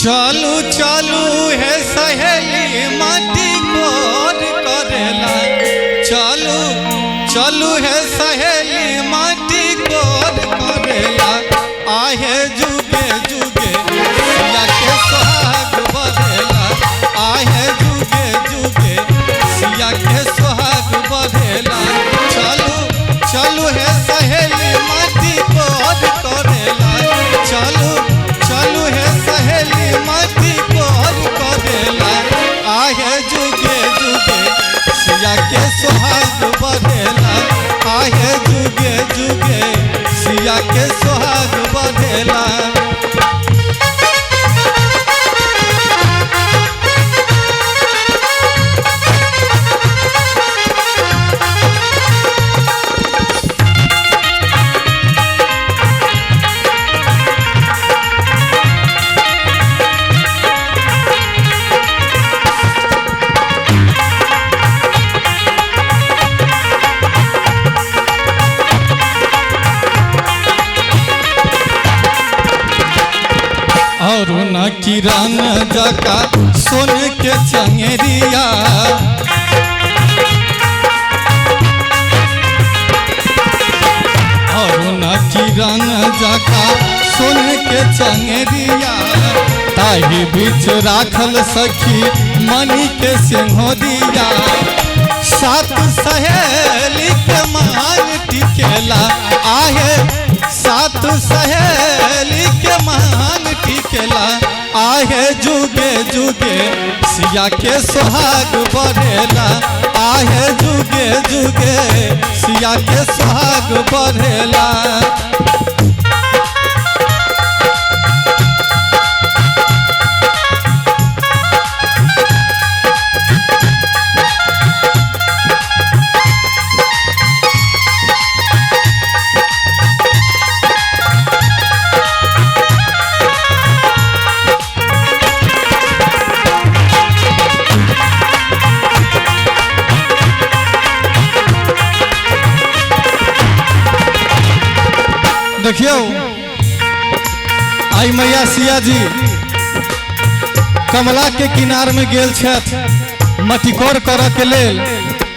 चालू चालू है सहेली माटी कोर करेला। चालू चालू है सहेली माटी कोर करेला। आहे जुगे जुगे सिया के सुहाग बढ़ेला। आहे जुगे जुगे सिया के सुहाग बढ़ेला। चालू चालू है सहेली माटी कोर करेला। चालू चालू है सहेली माटी कोर करेला। आहे जुगे जुगे सिया के सुहाग बढ़ेला। आहे जुगे जुगे सिया के सुहाग बढ़ेला। और न किरण जका सोन के चंगेरिया। और न किरण जका सोन के चंगेरिया। ताही बीच राखल सखी मणि के सिंहोरिया। सात सहेली के महान टिकेला। आहे सात सहेली के महान टिकेला। आहे जुगे जुगे सिया के सुहाग बढ़ेला। आहे जुगे जुगे सिया के सुहाग बढ़ेला। देखियो आई मैया सिया जी कमला के किनार में गेल छथ मटिकोर कर के लेल।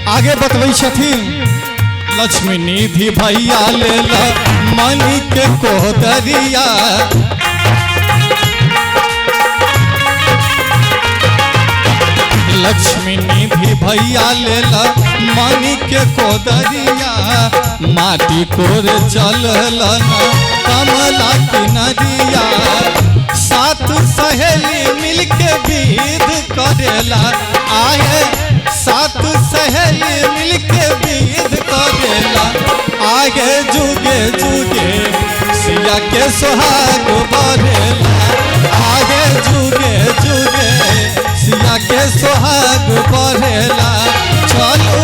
आगे बतबै छथिन लक्ष्मी निधि भैया लेल मणि के कोदरिया। लक्ष्मी निधि भैया लेल मणि के कोदरिया। माटी कोर चलल कमला किनरिया। सात सहेली मिलके विध करेला। आहे सात सहेली मिलके विध करेला। आगे जुगे जुगे सिया के सुहाग बढ़ेला। आगे जुगे जुगे सिया के सुहाग बढ़ेला। चलू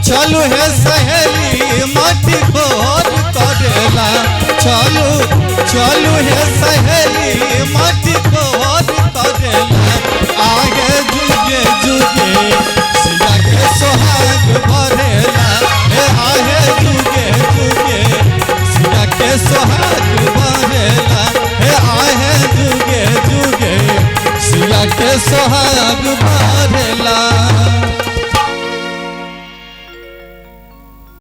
चलू है सहेली माटी कोर करेला। चलू चलू है सहेली माटी कोर करेला। आगे जुगे जुगे सिया के सुहाग बढ़ेला।